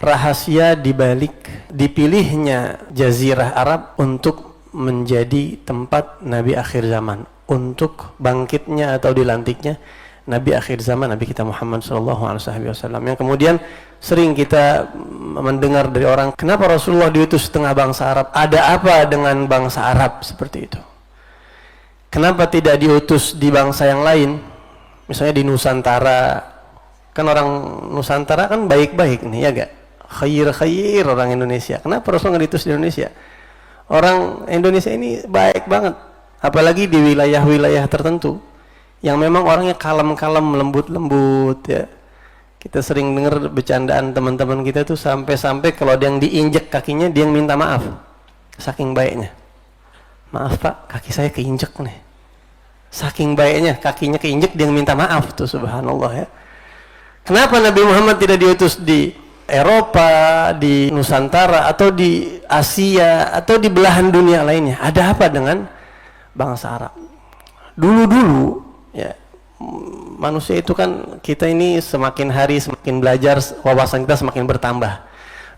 rahasia dibalik dipilihnya Jazirah Arab untuk menjadi tempat Nabi akhir zaman, untuk bangkitnya atau dilantiknya Nabi akhir zaman, Nabi kita Muhammad SAW, yang kemudian sering kita mendengar dari orang, kenapa Rasulullah diutus setengah bangsa Arab? Ada apa dengan bangsa Arab seperti itu? Kenapa tidak diutus di bangsa yang lain? Misalnya di Nusantara, kan orang Nusantara kan baik-baik nih, ya gak? Khair orang Indonesia. Kenapa Rasul nggak diutus di Indonesia? Orang Indonesia ini baik banget, apalagi di wilayah-wilayah tertentu yang memang orangnya kalem-kalem, lembut-lembut ya. Kita sering dengar bercandaan teman-teman kita tuh sampai-sampai kalau ada yang diinjek kakinya dia yang minta maaf, saking baiknya. Maaf Pak, kaki saya keinjek nih. Saking baiknya kakinya keinjek dia yang minta maaf tuh, subhanallah ya. Kenapa Nabi Muhammad tidak diutus di Eropa, di Nusantara, atau di Asia, atau di belahan dunia lainnya? Ada apa dengan bangsa Arab? Dulu-dulu ya, manusia itu kan, kita ini semakin hari semakin belajar, wawasan kita semakin bertambah.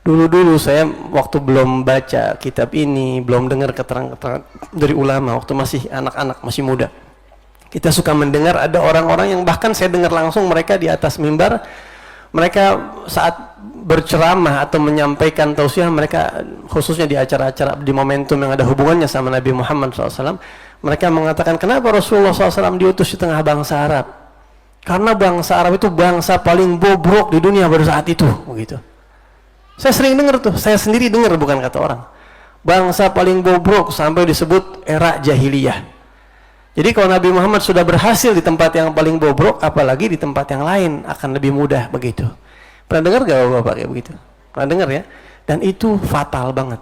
Dulu-dulu saya waktu belum baca kitab ini, belum dengar keterangan dari ulama, waktu masih anak-anak, masih muda, kita suka mendengar ada orang-orang yang bahkan saya dengar langsung mereka di atas mimbar, mereka saat berceramah atau menyampaikan tausiah mereka, khususnya di acara-acara di momentum yang ada hubungannya sama Nabi Muhammad SAW, mereka mengatakan, kenapa Rasulullah SAW diutus di tengah bangsa Arab? Karena bangsa Arab itu bangsa paling bobrok di dunia pada saat itu, begitu. Saya sering dengar tuh, saya sendiri dengar, bukan kata orang. Bangsa paling bobrok sampai disebut era jahiliyah. Jadi kalau Nabi Muhammad sudah berhasil di tempat yang paling bobrok, apalagi di tempat yang lain akan lebih mudah, begitu. Pernah dengar gak Bapak kayak begitu? Pernah dengar ya? Dan itu fatal banget.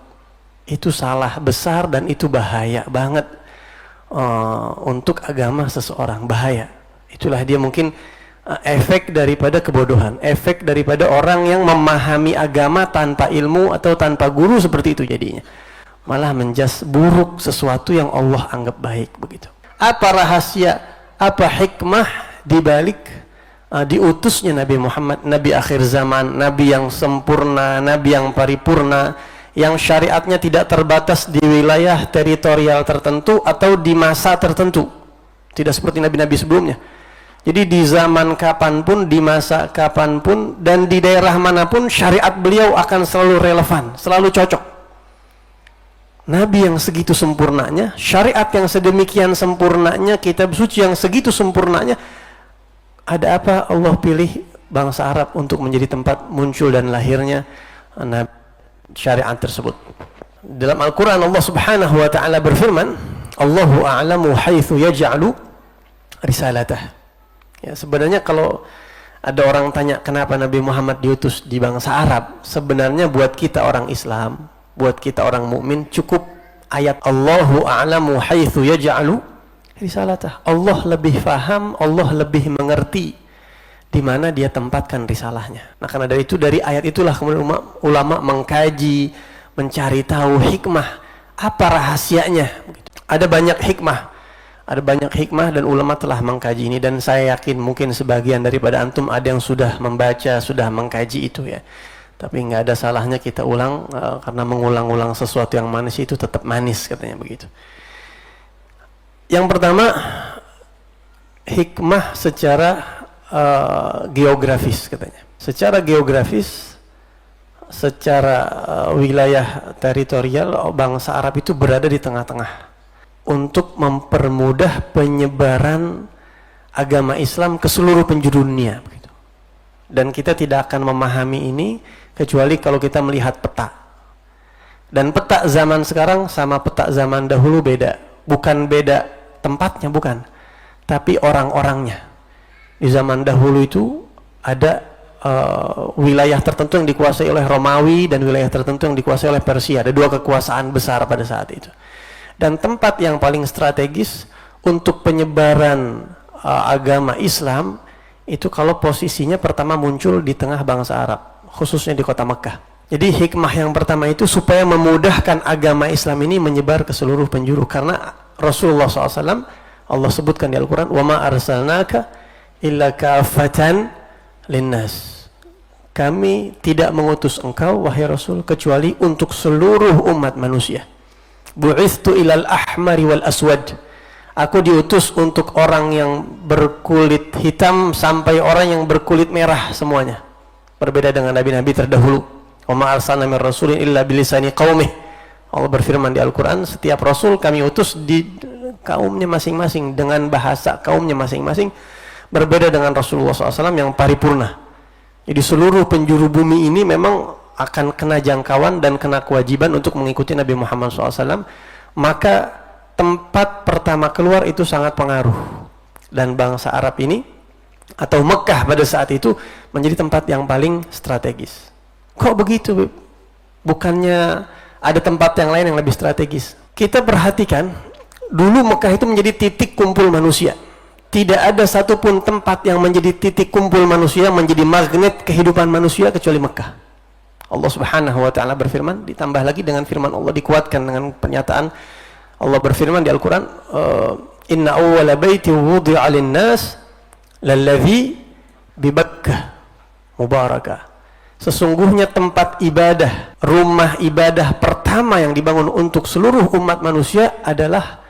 Itu salah besar dan itu bahaya banget untuk agama seseorang, bahaya. Itulah dia mungkin efek daripada kebodohan, efek daripada orang yang memahami agama tanpa ilmu atau tanpa guru, seperti itu jadinya. Malah menjas buruk sesuatu yang Allah anggap baik, begitu. Apa rahasia, apa hikmah dibalik diutusnya Nabi Muhammad, Nabi akhir zaman, Nabi yang sempurna, Nabi yang paripurna, yang syariatnya tidak terbatas di wilayah teritorial tertentu atau di masa tertentu, tidak seperti nabi-nabi sebelumnya. Jadi di zaman kapanpun, di masa kapanpun, dan di daerah manapun syariat beliau akan selalu relevan, selalu cocok. Nabi yang segitu sempurnanya, syariat yang sedemikian sempurnanya, kitab suci yang segitu sempurnanya, ada apa Allah pilih bangsa Arab untuk menjadi tempat muncul dan lahirnya syariat tersebut? Dalam Al-Quran Allah Subhanahu wa ta'ala berfirman, Allahu a'lamu haitsu yaj'alu risalatah. Ya, sebenarnya kalau ada orang tanya kenapa Nabi Muhammad diutus di bangsa Arab, sebenarnya buat kita orang Islam, buat kita orang mukmin, cukup ayat Allahu a'lamu haitsu yaj'alu risalatah. Allah lebih faham, Allah lebih mengerti di mana dia tempatkan risalahnya. Nah, karena dari itu, dari ayat itulah kemudian ulama mengkaji, mencari tahu hikmah, apa rahasianya. Ada banyak hikmah dan ulama telah mengkaji ini, dan saya yakin mungkin sebagian daripada antum ada yang sudah membaca, sudah mengkaji itu ya. Tapi nggak ada salahnya kita ulang, karena mengulang-ulang sesuatu yang manis itu tetap manis, katanya begitu. Yang pertama, hikmah secara geografis, katanya. Secara geografis, secara wilayah teritorial, bangsa Arab itu berada di tengah-tengah untuk mempermudah penyebaran agama Islam ke seluruh penjuru dunia, begitu. Dan kita tidak akan memahami ini kecuali kalau kita melihat peta. Dan peta zaman sekarang sama peta zaman dahulu beda. Bukan beda tempatnya, bukan, tapi orang-orangnya. Di zaman dahulu itu ada wilayah tertentu yang dikuasai oleh Romawi dan wilayah tertentu yang dikuasai oleh Persia. Ada dua kekuasaan besar pada saat itu. Dan tempat yang paling strategis untuk penyebaran agama Islam itu kalau posisinya pertama muncul di tengah bangsa Arab, khususnya di kota Mekah. Jadi hikmah yang pertama itu supaya memudahkan agama Islam ini menyebar ke seluruh penjuru. Karena Rasulullah SAW, Allah sebutkan di Al-Quran, وَمَا أَرْسَلْنَاكَ إِلَّا كَافَّةً لِلنَّاسِ. kami tidak mengutus engkau wahai Rasul kecuali untuk seluruh umat manusia. Bu'ithtu ilal ahmari wal aswad. Aku diutus untuk orang yang berkulit hitam sampai orang yang berkulit merah semuanya. Berbeda dengan nabi-nabi terdahulu. Wa ma arsalna min rasulin illa bilisani qaumih. Allah berfirman di Al-Quran, setiap Rasul kami utus di kaumnya masing-masing dengan bahasa kaumnya masing-masing, berbeda dengan Rasulullah SAW yang paripurna. Jadi seluruh penjuru bumi ini memang akan kena jangkauan dan kena kewajiban untuk mengikuti Nabi Muhammad SAW. Maka tempat pertama keluar itu sangat pengaruh, dan bangsa Arab ini atau Mekah pada saat itu menjadi tempat yang paling strategis. Kok begitu? Bukannya ada tempat yang lain yang lebih strategis? Kita perhatikan, dulu Mekah itu menjadi titik kumpul manusia. Tidak ada satupun tempat yang menjadi titik kumpul manusia, menjadi magnet kehidupan manusia kecuali Mekah. Allah Subhanahu wa taala berfirman, ditambah lagi dengan firman Allah, dikuatkan dengan pernyataan Allah berfirman di Al-Quran, inna awwala baiti wudi'a lin-nas lalladzi bi Bakkah mubarakah. Sesungguhnya tempat ibadah, rumah ibadah pertama yang dibangun untuk seluruh umat manusia adalah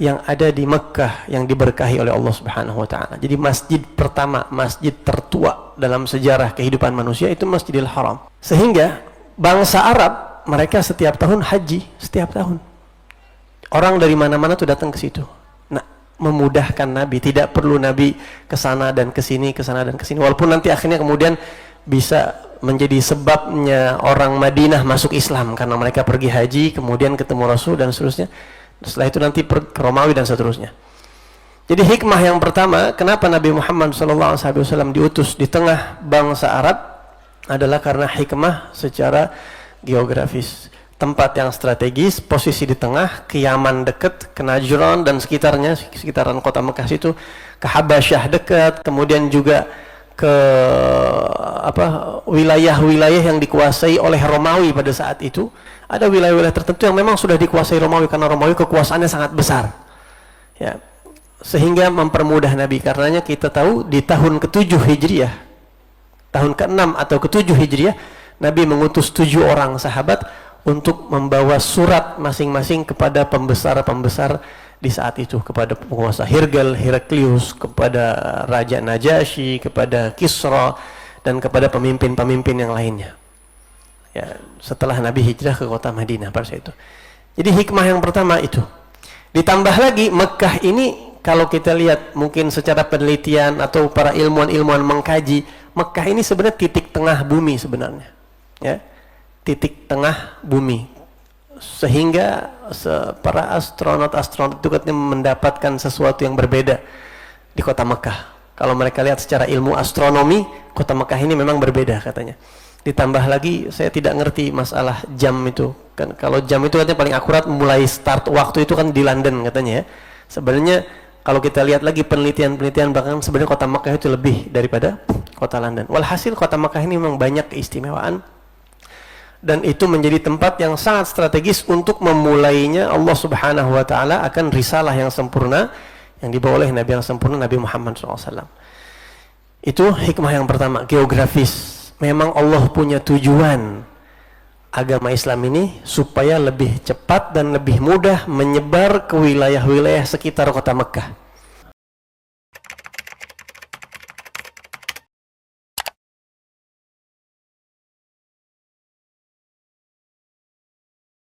yang ada di Mekah yang diberkahi oleh Allah Subhanahu wa taala. Jadi masjid pertama, masjid tertua dalam sejarah kehidupan manusia itu Masjidil Haram. Sehingga bangsa Arab mereka setiap tahun haji, setiap tahun. Orang dari mana-mana tuh datang ke situ. Nah, memudahkan Nabi, tidak perlu Nabi ke sana dan ke sini, ke sana dan ke sini. Walaupun nanti akhirnya kemudian bisa menjadi sebabnya orang Madinah masuk Islam karena mereka pergi haji, kemudian ketemu Rasul dan seterusnya. Setelah itu nanti ke Romawi dan seterusnya. Jadi hikmah yang pertama, kenapa Nabi Muhammad SAW diutus di tengah bangsa Arab adalah karena hikmah secara geografis. Tempat yang strategis, posisi di tengah, ke Yaman dekat, ke Najran dan sekitarnya, sekitaran kota Mekah situ, ke Habasyah dekat, kemudian juga ke wilayah-wilayah yang dikuasai oleh Romawi pada saat itu. Ada wilayah-wilayah tertentu yang memang sudah dikuasai Romawi karena Romawi kekuasaannya sangat besar. Ya. Sehingga mempermudah Nabi. Karenanya kita tahu di tahun ke-7 Hijriah, tahun ke-6 atau ke-7 Hijriah, Nabi mengutus 7 orang sahabat untuk membawa surat masing-masing kepada pembesar-pembesar di saat itu, kepada penguasa Heraklius, kepada Raja Najasyi, kepada Kisra, dan kepada pemimpin-pemimpin yang lainnya. Ya, setelah Nabi hijrah ke kota Madinah pada saat itu. Jadi hikmah yang pertama itu. Ditambah lagi Mekah ini, kalau kita lihat mungkin secara penelitian atau para ilmuwan-ilmuwan mengkaji, Mekah ini sebenarnya titik tengah bumi sebenarnya. Ya, titik tengah bumi. Sehingga para astronot-astronot itu katanya mendapatkan sesuatu yang berbeda di kota Mekah. Kalau mereka lihat secara ilmu astronomi, kota Mekah ini memang berbeda katanya. Ditambah lagi, saya tidak ngerti masalah jam itu. Kan kalau jam itu katanya paling akurat mulai start waktu itu kan di London katanya ya. Sebenarnya kalau kita lihat lagi penelitian-penelitian bahkan sebenarnya kota Mekah itu lebih daripada kota London. Walhasil kota Mekah ini memang banyak keistimewaan. Dan itu menjadi tempat yang sangat strategis untuk memulainya Allah Subhanahu wa taala akan risalah yang sempurna yang dibawa oleh Nabi yang sempurna, Nabi Muhammad SAW. Itu hikmah yang pertama, geografis. Memang Allah punya tujuan agama Islam ini supaya lebih cepat dan lebih mudah menyebar ke wilayah-wilayah sekitar kota Mekah.